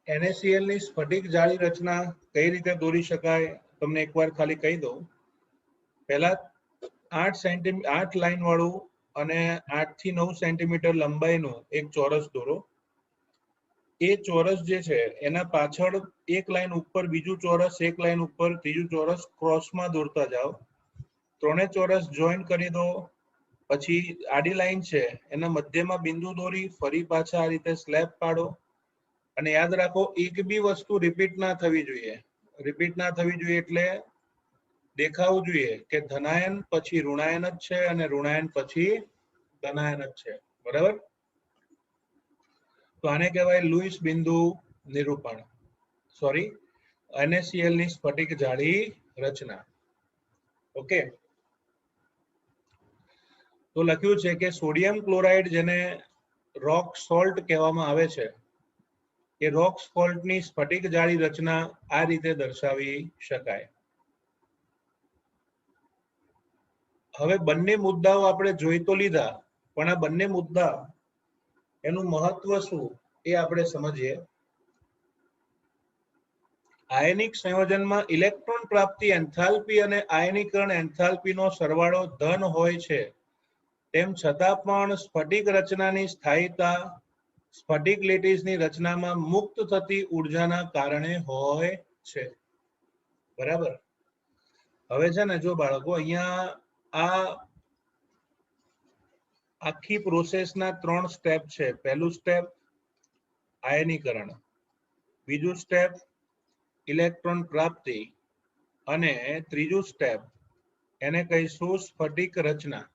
NaCl ની સ્ફટિક જાળી રચના કઈ રીતે દોરી શકાય તમને એકવાર ખાલી કહી દઉં. પહેલા 8 લાઈન વાળું અને 8 થી 9 સેન્ટીમીટર લંબાઈનું એક ચોરસ દોરો. એ ચોરસ જે છે એના પાછળ એક લાઈન ઉપર બીજું ચોરસ, એક લાઈન ઉપર ત્રીજું ચોરસ ક્રોસમાં દોરતા જાઓ. ત્રણેય ચોરસ જોઈન કરી દો. પછી આડી લાઈન છે એના મધ્યમાં બિંદુ દોરી ફરી પાછા આ રીતે સ્લેબ પાડો. અને યાદ રાખો, એક બી વસ્તુ રિપીટ ના થવી જોઈએ. રિપીટ ના થવી જોઈએ એટલે દેખાવું જોઈએ કે ધનાયન પછી ઋણાયન જ છે અને ઋણાયન પછી ધનાયન જ છે. બરાબર? તો આને કહેવાય લુઈસ બિંદુ નિરૂપણ. સોરી, NaCl ની સ્ફટિક જાળી રચના. ઓકે, તો લખ્યું છે કે સોડિયમ ક્લોરાઇડ જેને રોક સોલ્ટ કહેવામાં આવે છે, એ રોક સોલ્ટની સ્ફટિક જાળી રચના આ રીતે દર્શાવી શકાય. હવે બંને મુદ્દાઓ આપણે જોઈ તો લીધા, પણ આ બંને મુદ્દા એનું મહત્વ શું એ આપણે સમજીએ. આયનિક સંયોજનમાં ઇલેક્ટ્રોન પ્રાપ્તિ એન્થાલ્પી અને આયનીકરણ એન્થાલ્પીનો સરવાળો ધન હોય છે. તેમ છતાં પણ સ્ફટિક રચનાની સ્થાયીતા સ્ફટિક લેટિસની રચનામાં મુક્ત થતી ઉર્જાના કારણે હોય છે. બરાબર? હવે છે ને, જો બાળકો, અહીંયા આ આખી પ્રોસેસના 3 સ્ટેપ છે. પહેલું સ્ટેપ આયનીકરણ, બીજું સ્ટેપ ઇલેક્ટ્રોન પ્રાપ્તિ અને ત્રીજું સ્ટેપ એને કહીશું સ્ફટિક રચના.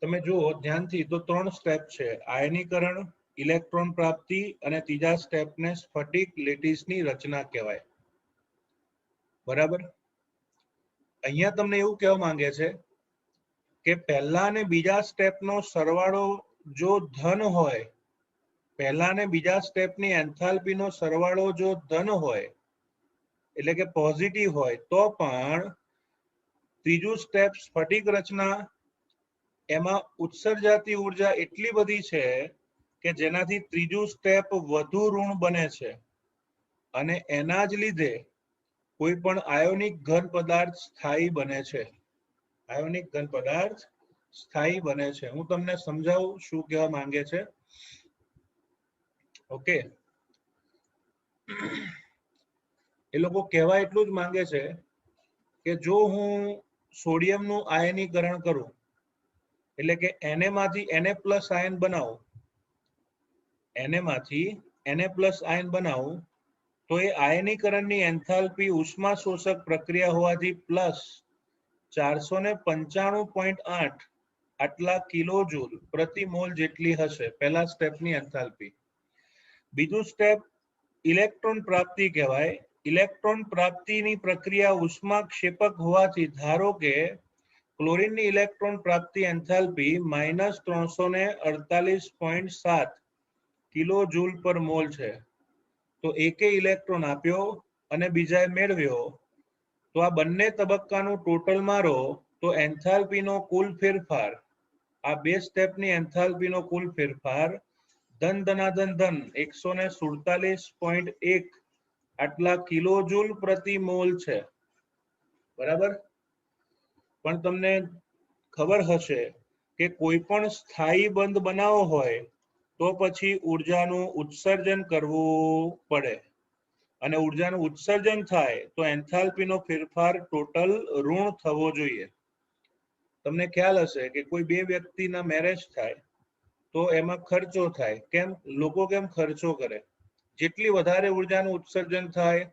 તમે જુઓ ધ્યાનથી તો 3 સ્ટેપ છે: આયનીકરણ, ઇલેક્ટ્રોન પ્રાપ્તિ અને ત્રીજા સ્ટેપને સ્ફટિક લેટિસની રચના કહેવાય. બરાબર? અહીંયા તમને એવું કહેવા માંગે છે કે પહેલા અને બીજા સ્ટેપનો સરવાળો જો ધન હોય, પહેલા અને બીજા સ્ટેપની એન્થાલ્પીનો સરવાળો જો ધન હોય, એટલે કે પોઝિટિવ હોય, તો પણ ત્રીજું સ્ટેપ સ્ફટિક રચના, એમાં ઉત્સર્જાતી ઉર્જા એટલી બધી છે કે જેનાથી ત્રીજું સ્ટેપ વધુ ઋણ બને છે. અને એના જ લીધે કોઈ પણ આયોનિક ઘન પદાર્થ સ્થાયી બને છે. આયોનિક ઘન પદાર્થ સ્થાયી બને છે. હું તમને સમજાવું શું કહેવા માંગે છે. ઓકે, એ લોકો કહેવા એટલું જ માંગે છે કે જો હું સોડિયમનું આયનીકરણ કરું, એટલે કે Na માંથી Na પ્લસ આયન બનાવું, Na માંથી Na પ્લસ આયન બનાવું, તો એ આયનીકરણની એન્થાલ્પી ઉષ્મા શોષક પ્રક્રિયા હોવાથી પ્લસ 495.8 આટલા કિલોજૂલ પ્રતિ મોલ જેટલી હશે. પહેલા સ્ટેપની એન્થાલ્પી. બીજું સ્ટેપ ઇલેક્ટ્રોન પ્રાપ્તિ કહેવાય. ઇલેક્ટ્રોન પ્રાપ્તિની પ્રક્રિયા ઉષ્માક્ષેપક હોવાથી ધારો કે ક્લોરીનની ઇલેક્ટ્રોન પ્રાપ્તિ એન્થાલ્પી -348.7 કિલોજૂલ પર મોલ છે. તો એકે ઇલેક્ટ્રોન આપ્યો અને બીજાએ મેળવ્યો, તો આ બંને તબક્કાનું ટોટલ મારો તો એન્થાલ્પીનો કુલ ફેરફાર, આ બે સ્ટેપની એન્થાલ્પીનો કુલ ફેરફાર ધન ધનાધન ધન 147.1 આટલા કિલોજૂલ પ્રતિ મોલ છે. બરાબર? પણ તમને ખબર હશે કે કોઈ પણ સ્થાયી બંધ બનાવવો હોય તો પછી ઉર્જાનું ઉત્સર્જન કરવું પડે. અને ઉર્જાનું ઉત્સર્જન થાય તો એન્થાલ્પીનો ફેરફાર ટોટલ ઋણ થવો જોઈએ. તમને ખ્યાલ હશે કે કોઈ બે વ્યક્તિના મેરેજ થાય તો એમાં ખર્ચો થાય. કેમ? લોકો કેમ ખર્ચો કરે? જેટલી વધારે ઉર્જાનું ઉત્સર્જન થાય,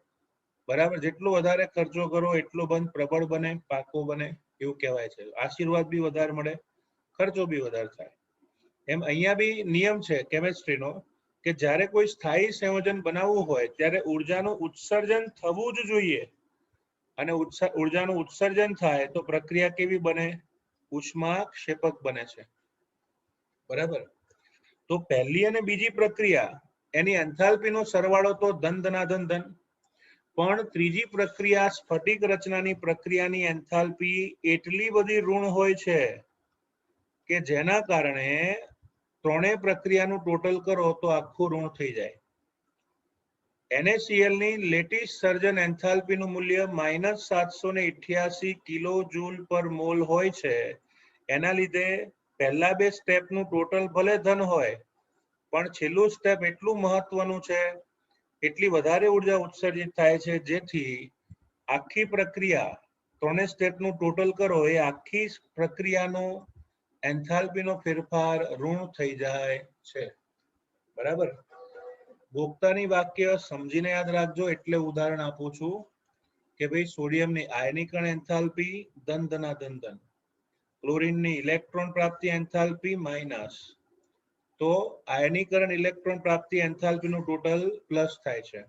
બરાબર, જેટલો વધારે ખર્ચો કરો એટલો બંધ પ્રબળ બને, પાકો બને, એવું કહેવાય છે. આશીર્વાદ બી વધારે મળે, ખર્ચો બી વધારે થાય. એમ અહીંયા બી નિયમ છે કેમેસ્ટ્રીનો કે જ્યારે કોઈ સ્થાયી સંયોજન બનાવવું હોય ત્યારે ઉર્જાનું ઉત્સર્જન થવું જ જોઈએ. અને ઉર્જાનું ઉત્સર્જન થાય તો પ્રક્રિયા કેવી બને? ઉષ્માક્ષેપક બને છે. બરાબર? તો પહેલી અને બીજી પ્રક્રિયા એની એન્થાલ્પીનો સરવાળો તો ધન ધનાધન ધન, પણ ત્રીજી પ્રક્રિયા સ્ફટિક રચનાની પ્રક્રિયાની એન્થાલ્પી એટલી બધી ઋણ હોય છે કે જેના કારણે ત્રણેય પ્રક્રિયાનું ટોટલ કરો તો આખું ઋણ થઈ જાય. NaCl ની લેટિસ સર્જન એન્થાલ્પી નું મૂલ્ય -788 કિલો જૂલ પર મોલ હોય છે. એના લીધે પહેલા બે સ્ટેપ નું ટોટલ ભલે ધન હોય પણ છેલ્લું સ્ટેપ એટલું મહત્વનું છે, એટલી વધારે ઉર્જા ઉત્સર્જિત થાય છે, જેથી આખી પ્રક્રિયા ત્રણે સ્ટેપ નું ટોટલ કરો એ આખી પ્રક્રિયાનો એન્થાલ્પીનો ફેરફાર ઋણ થઈ જાય છે. બરાબર. ભોગતાની વાક્ય સમજીને યાદ રાખજો. એટલે ઉદાહરણ આપું છું કે ભાઈ સોડિયમની આયનીકરણ એન્થાલ્પી ધન ધનાધન ધન, ક્લોરીનની ઇલેક્ટ્રોન પ્રાપ્તિ એન્થાલ્પી માઇનસ, તો આયનીકરણ ઇલેક્ટ્રોન પ્રાપ્તિ એન્થાલ્પીનું ટોટલ પ્લસ થાય છે.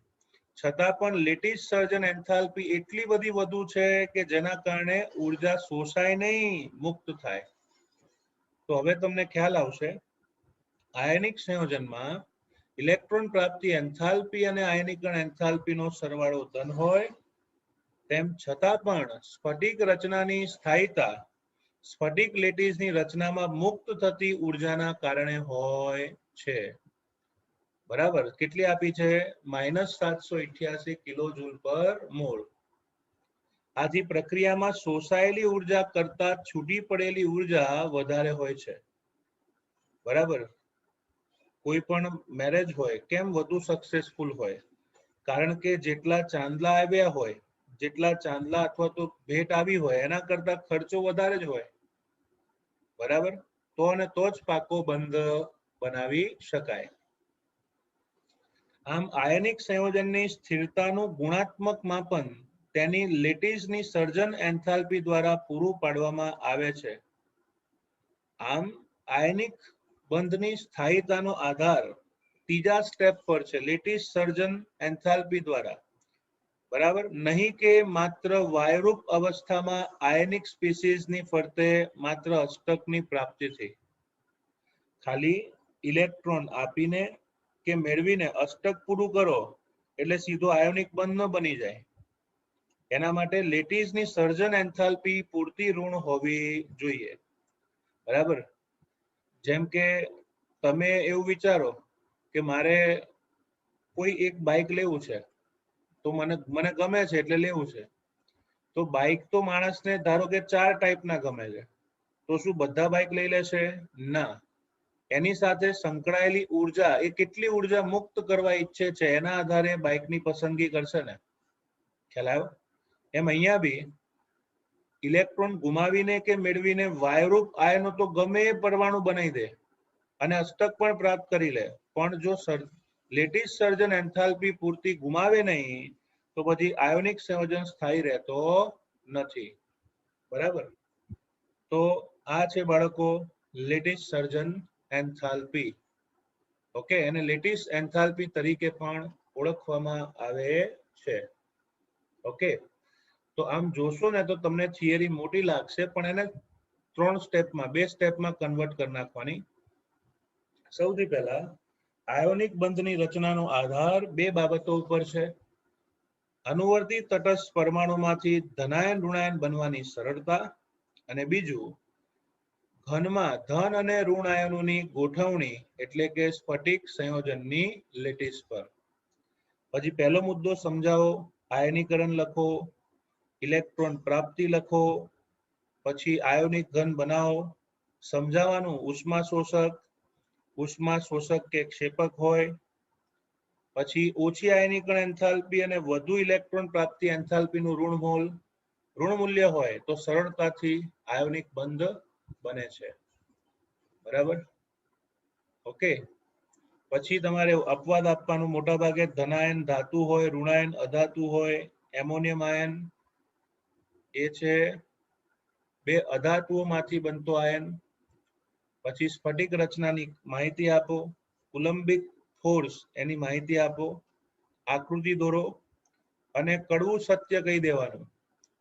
છતાં પણ લેટિસ સર્જન એન્થાલ્પી એટલી બધી વધુ છે કે જેના કારણે ઉર્જા શોષાય નહીં, મુક્ત થાય. તો હવે તમને ખ્યાલ આવશે, આયનિક સંયોજનમાં ઇલેક્ટ્રોન પ્રાપ્તિ એન્થાલ્પી અને આયનીકરણ એન્થાલ્પીનો સરવાળો ધન હોય, તેમ છતાં પણ સ્ફટિક રચનાની સ્થાયીતા સ્ફટિક લેટિસની રચનામાં મુક્ત થતી ઉર્જાના કારણે હોય છે. બરાબર. કેટલી આપી છે? -788 કિલો જૂલ પર મોલ. આથી પ્રક્રિયામાં શોષાયેલી ઉર્જા કરતા છૂટી પડેલી ઉર્જા વધારે હોય છે. બરાબર. કોઈ પણ મેરેજ હોય કેમ વધુ સક્સેસફુલ હોય? કારણ કે જેટલા ચાંદલા આવ્યા હોય, જેટલા ચાંદલા અથવા તો ભેટ આવી હોય એના કરતા ખર્ચો વધારે જ હોય. બરાબર. તો અને તો જ પાકો બંધ બનાવી શકાય. આમ આયનિક સંયોજનની સ્થિરતાનું ગુણાત્મક માપન તેની લેટિસની સર્જન એન્થાલ્પી દ્વારા પૂરું પાડવામાં આવે છે. આમ આયનિક બંધની સ્થાયીતાનો આધાર ત્રીજા સ્ટેપ પર છે, લેટિસ સર્જન એન્થાલ્પી દ્વારા. બરાબર. નહીં કે માત્ર વાયુરૂપ અવસ્થામાં આયનિક સ્પીસીસની ફરતે માત્ર અષ્ટકની પ્રાપ્તિથી. ખાલી ઇલેક્ટ્રોન આપીને કે મેળવીને અષ્ટક પૂરું કરો એટલે સીધો આયોનિક બંધ ન બની જાય. એના માટે લેટિસની સર્જન એન્થાલ્પી પૂરતી ઋણ હોવી જોઈએ. બરાબર. જેમ કે તમે એવું વિચારો કે મારે કોઈ એક બાઇક લેવું છે, તો મને ગમે છે એટલે લેવું છે. તો બાઇક તો માણસને ધારો કે 4 ટાઈપના ગમે છે, તો શું બધા બાઇક લઈ લેશે? ના. એની સાથે સંકળાયેલી ઉર્જા, એ કેટલી ઉર્જા મુક્ત કરવા ઈચ્છે છે એના આધારે બાઇકની પસંદગી કરશે ને. ખ્યાલ આવ્યો? એમ અહીંયા બી ઇલેક્ટ્રોન ગુમાવીને કે મેળવીને વાયુરૂપ આયનો તો ગમે એ પરમાણુ બનાવી દે અને અષ્ટક પણ પ્રાપ્ત કરી લે, પણ જો લેટિસ સર્જન એન્થાલ્પી પૂરતી ગુમાવે નહીં તો પછી આયોનિક સંયોજન સ્થાયી રહેતો નથી. બરાબર. તો આ છે બાળકો લેટિસ સર્જન એન્થાલ્પી. ઓકે. એને લેટિસ એન્થાલ્પી તરીકે પણ ઓળખવામાં આવે છે. ઓકે. તો આમ જોશો ને તો તમને થિયરી મોટી લાગશે, પણ એને 3 સ્ટેપમાં, 2 સ્ટેપમાં કન્વર્ટ કરી નાખવાની. સૌથી પહેલા આયોનિક બંધની રચનાનો આધાર 2 બાબતો ઉપર છે. અનુવર્તી તટસ્થ પરમાણુમાંથી ધનાયન ઋણાયન બનવાની સરળતા, અને બીજું ઘનમાં ધન અને ઋણ આયનોની ગોઠવણી એટલે કે સ્ફટિક સંયોજનની લેટિસ પર. પછી પહેલો મુદ્દો સમજાવો, આયનીકરણ લખો, ઇલેક્ટ્રોન પ્રાપ્તિ લખો, પછી આયોનિક ઘન બનાવો. સમજાવવાનું ઉષ્મા શોષક કે ક્ષેપક હોય, પછી ઓછી આયનીકરણ એન્થાલ્પી અને વધુ ઇલેક્ટ્રોન પ્રાપ્તિ એન્થાલ્પીનું ઋણ મૂલ્ય હોય તો સરળતાથી આયોનિક બંધ બને છે. બરાબર. ઓકે. પછી તમારે અપવાદ આપવાનું, મોટા ભાગે ધનાયન ધાતુ હોય, ઋણાયન અધાતુ હોય. એમોનિયમ આયન એ છે 2 અધાતુઓમાંથી બનતો આયન. પછી સ્ફટિક રચનાની માહિતી આપો, કુલંબિક ફોર્સ એની માહિતી આપો, આકૃતિ દોરો અને કડવું સત્ય કહી દેવાનું.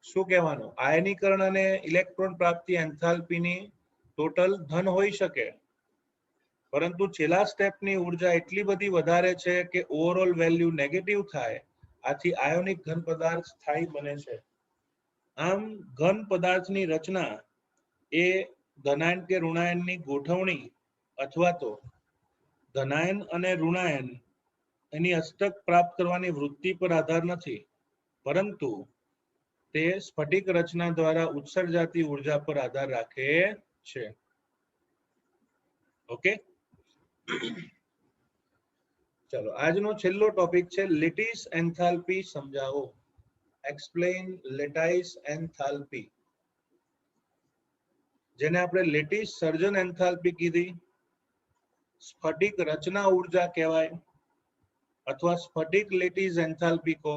શું કહેવાનું? આયનીકરણ અને ઇલેક્ટ્રોન પ્રાપ્તિ એન્થાલ્પીની ટોટલ ધન હોઈ શકે, પરંતુ છેલ્લા સ્ટેપની ઉર્જા એટલી બધી વધારે છે કે ઓવરઓલ વેલ્યુ નેગેટિવ થાય. આથી આયોનિક ઘન પદાર્થ સ્થાયી બને છે. આમ ઘન પદાર્થની રચના એ ધનાયન કે ઋણાયનની ગોઠવણી અથવા તો ધનાયન અને ઋણાયન એની અષ્ટક પ્રાપ્ત કરવાની વૃત્તિ પર આધાર નથી, પરંતુ તે સ્ફટિક રચના દ્વારા ઉત્સર્જાતી ઉર્જા પર આધાર રાખે છે. ઓકે, ચલો આજનો છેલ્લો ટોપિક છે લેટિસ એન્થાલ્પી સમજાવો. એક્સપ્લેન લેટાઇસ એન્થાલ્પી, જેને આપણે લેટિસ સર્જન એન્થાલ્પી કીધી, સ્ફટિક રચના ઉર્જા કહેવાય, અથવા સ્ફટિક લેટિસ એન્થાલ્પી કહો,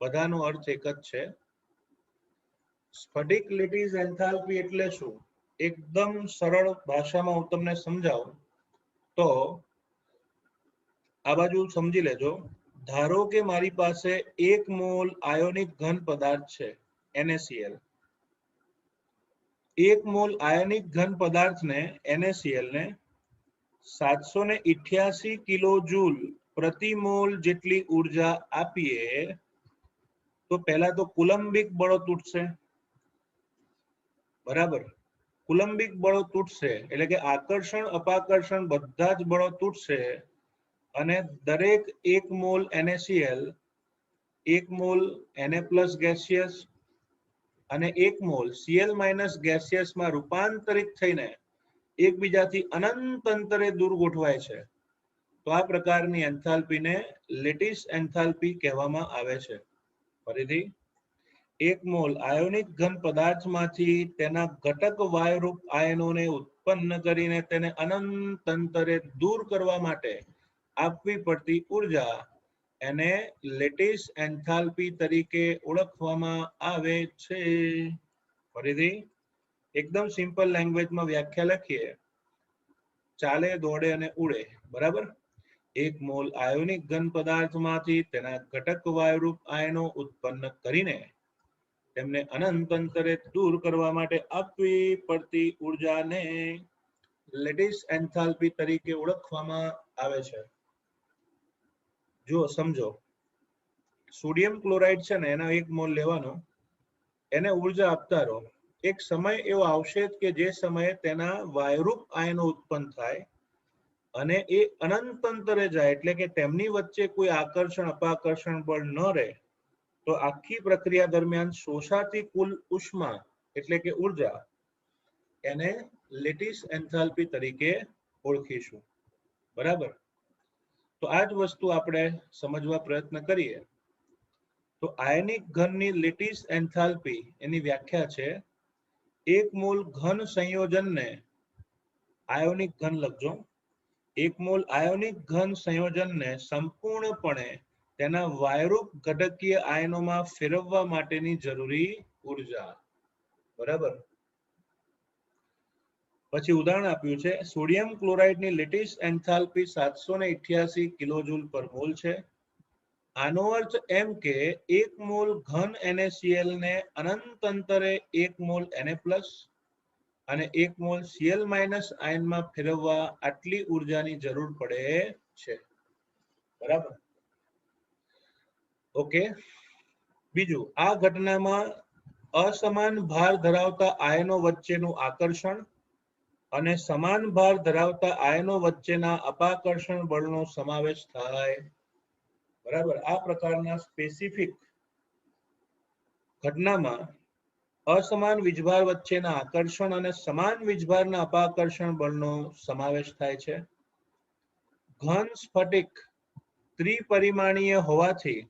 બધાનો અર્થ એક જ છે. સ્ફટિક લેટિસ એન્થાલ્પી એટલે શું? એકદમ સરળ ભાષામાં હું તમને સમજાવું તો આ બાજુ સમજી લેજો. ધારો કે મારી પાસે 1 મોલ આયોનિક ઘન પદાર્થ છે NaCl. 1 મોલ આયોનિક ઘન પદાર્થને NaCl ને 788 કિલો જૂલ પ્રતિ મોલ જેટલી ઉર્જા આપીએ તો પહેલા તો કુલંબિક બળો તૂટશે. બરાબર, કુલંબિક બળો તૂટશે એટલે કે આકર્ષણ અપાકર્ષણ બધા જ બળો તૂટશે અને દરેક 1 mall NaCl 1 mall Na+ gaseous અને 1 મોલ Cl- ગેસિયસ માં રૂપાંતરિત થઈને એકબીજાથી અનંત અંતરે દૂર ગોઠવાય છે. તો આ પ્રકારની એન્થાલ્પીને લેટિસ એન્થાલ્પી કહેવામાં આવે છે. ફરીથી, 1 મોલ આયોનિક ઘન પદાર્થમાંથી તેના ઘટક વાયુરૂપ આયનોને ઉત્પન્ન કરીને તેને અનંત અંતરે દૂર કરવા માટે આપવી પડતી ઉર્જા એને લેટિસ એન્થાલ્પી તરીકે ઓળખવામાં આવે છે. ફરીથી એકદમ સિમ્પલ લેંગ્વેજમાં વ્યાખ્યા લખીએ, ચાલે દોડે અને ઉડે. બરાબર, 1 મોલ આયોનિક ઘન પદાર્થમાંથી તેના ઘટક વાયુરૂપ આયનો ઉત્પન્ન કરીને તેમને અનંત અંતરે દૂર કરવા માટે આપવી પડતી ઉર્જાને લેટિસ એન્થાલ્પી તરીકે ઓળખવામાં આવે છે. જો સમજો, સોડિયમ ક્લોરાઇડ છે ને એનો 1 મોલ લેવાનો, એને ઉર્જા આપતા રહો. એક સમય એવો આવશે કે જે સમયે તેના વાયુરૂપ આયનો ઉત્પન્ન થાય અને એ અનંત અંતરે જાય, એટલે કે તેમની વચ્ચે કોઈ આકર્ષણ અપાકર્ષણ બળ ન રહે, તો આખી પ્રક્રિયા દરમિયાન શોષાતી કુલ ઉષ્મા એટલે કે ઉર્જા એને લેટિસ એન્થાલ્પી તરીકે ઓળખીશું. બરાબર, તો આ જ વસ્તુ આપણે સમજવા પ્રયત્ન કરીએ તો આયનિક ઘનની લેટિસ એન્થાલ્પી એની વ્યાખ્યા છે 1 મોલ ઘન સંયોજનને, આયોનિક ઘન લખજો, 1 મોલ આયોનિક ઘન સંયોજનને સંપૂર્ણપણે તેના વાયુરૂપ ઘટકીય આયનોમાં ફેરવવા માટેની જરૂરી ઉર્જા. બરાબર, પછી ઉદાહરણ આપ્યું છે, સોડિયમ ક્લોરાઇડની લેટિસ એન્થાલ્પી 788 કિલોજૂલ પર મોલ છે. આનો અર્થ એમ કે 1 મોલ ઘન NaCl ને અનંત અંતરે 1 મોલ Na+ અને 1 મોલ Cl- આયનમાં ફેરવવા આટલી ઉર્જાની જરૂર પડે છે. બરાબર, ઓકે. બીજું, આ ઘટનામાં અસમાન ભાર ધરાવતા આયનો વચ્ચેનું આકર્ષણ અને સમાન ભાર ધરાવતા આયનો વચ્ચેના અપાકર્ષણ બળનો સમાવેશ થાય. બરાબર, આ પ્રકારના સ્પેસિફિક ઘટનામાં અસમાન વીજભાર વચ્ચેના આકર્ષણ અને સમાન વીજભારના અપાકર્ષણ બળનો સમાવેશ થાય છે. ઘન સ્ફટિક ત્રિપરિમાણીય હોવાથી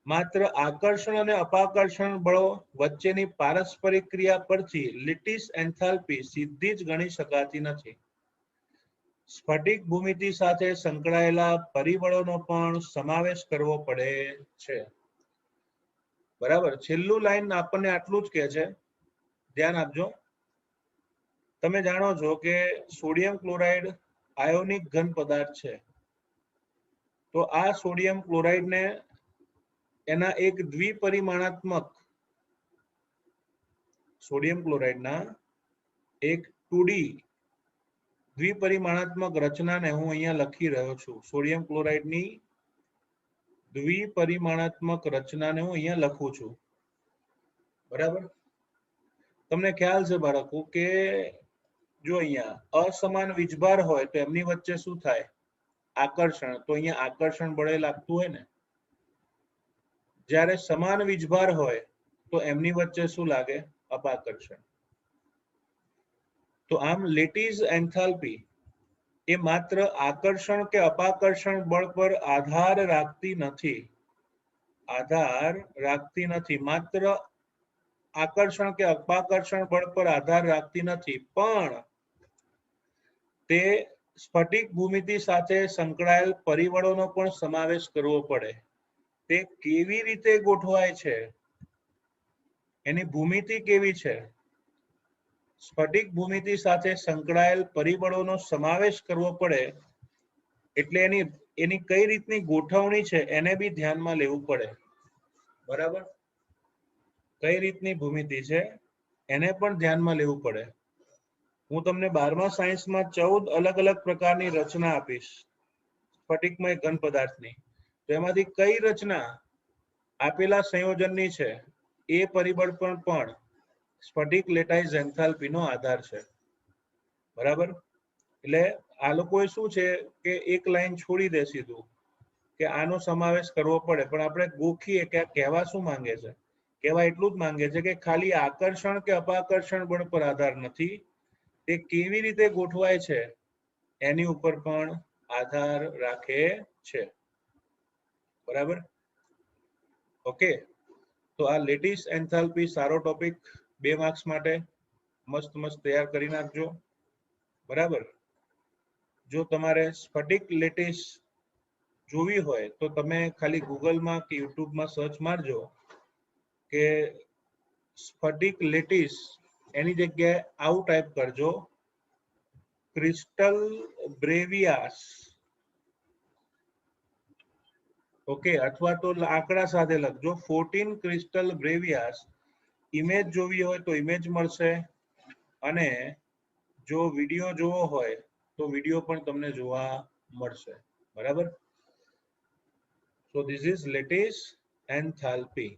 માત્ર આકર્ષણ અને અપાકર્ષણ બળો વચ્ચેની પારસ્પરિક ક્રિયા પરથી લેટિસ એન્થાલ્પી સીધી જ ગણી શકાતી નથી. સ્ફટિક ભૂમિતિ સાથે સંકળાયેલા પરિબળોનો પણ સમાવેશ કરવો પડે છે. બરાબર, છેલ્લું લાઈન આપણને આટલું જ કહે છે, ધ્યાન આપજો. તમે જાણો છો કે સોડિયમ ક્લોરાઇડ આયોનિક ઘન પદાર્થ છે, તો આ સોડિયમ ક્લોરાઇડને એના એક દ્વિપરિમાણાત્મક સોડિયમ ક્લોરાઇડના એક 2D દ્વિપરિમાણાત્મક રચનાને હું અહીંયા લખી રહ્યો છું. સોડિયમ ક્લોરાઇડની દ્વિપરિમાણાત્મક રચનાને હું અહીંયા લખું છું. બરાબર, તમને ખ્યાલ છે બાળકો કે જો અહીંયા અસમાન વીજભાર હોય તો એમની વચ્ચે શું થાય? આકર્ષણ, તો અહીંયા આકર્ષણ બળે લાગતું હોય ને. જ્યારે સમાન વીજભાર હોય તો એમની વચ્ચે શું લાગે? અપાકર્ષણ. તો આમ લેટીઝ એન્થાલ્પી એ માત્ર આકર્ષણ કે અપાકર્ષણ બળ પર આધાર રાખતી નથી. માત્ર આકર્ષણ કે અપાકર્ષણ બળ પર આધાર રાખતી નથી, પણ તે સ્ફટિક ભૂમિતિ સાથે સંકળાયેલ પરિબળોનો પણ સમાવેશ કરવો પડે. તે કેવી રીતે ગોઠવાય છે, એની ભૂમિતિ કેવી છે, સ્ફટિક ભૂમિતિ સાથે સંકળાયેલ પરિબળોનો સમાવેશ કરવો પડે, એટલે એની કઈ રીતની ગોઠવણી છે એને બી ધ્યાનમાં લેવું પડે. બરાબર? કઈ રીતની ભૂમિતિ છે એને પણ ધ્યાનમાં લેવું પડે. હું તમને 12મા સાયન્સમાં 14 અલગ અલગ પ્રકારની રચના આપીશ સ્ફટિકમય ઘન પદાર્થની. તો એમાંથી કઈ રચના આપેલા સંયોજનની છે એ પરિબળ પર પણ સ્ફટિક લેટાઇઝ એન્થાલ્પીનો આધાર છે. બરાબર? એટલે આ લોકોએ શું છે કે એક લાઈન છોડી દે સીધું કે આનો સમાવેશ કરવો પડે, પણ આપણે ગોખીએ કે આ કહેવા શું માંગે છે. કહેવા એટલું જ માંગે છે કે ખાલી આકર્ષણ કે અપાકર્ષણ બળ પર આધાર નથી, તે કેવી રીતે ગોઠવાય છે એની ઉપર પણ આધાર રાખે છે. બરાબર? ઓકે, તો આ લેટીસ એન્થાલ્પી સારો ટોપિક, 2 માર્ક્સ માટે મસ્ત તૈયાર કરી નાખજો. બરાબર? જો તમારે સ્ફટિક લેટીસ જોવી હોય તો તમે ખાલી ગૂગલમાં કે યુટ્યુબમાં સર્ચ મારજો કે સ્ફટિક લેટીસ, એની જગ્યાએ આવું ટાઈપ કરજો, ક્રિસ્ટલ બ્રેવિયાસ. ઓકે, અથવા તો આંકડા સાથે લખજો 14 ક્રિસ્ટલ બ્રેવિયાસ. ઇમેજ જોવી હોય તો ઇમેજ મળશે, અને જો વિડીયો જોવો હોય તો વિડીયો પણ તમને જોવા મળશે. બરાબર? So this is lattice enthalpy.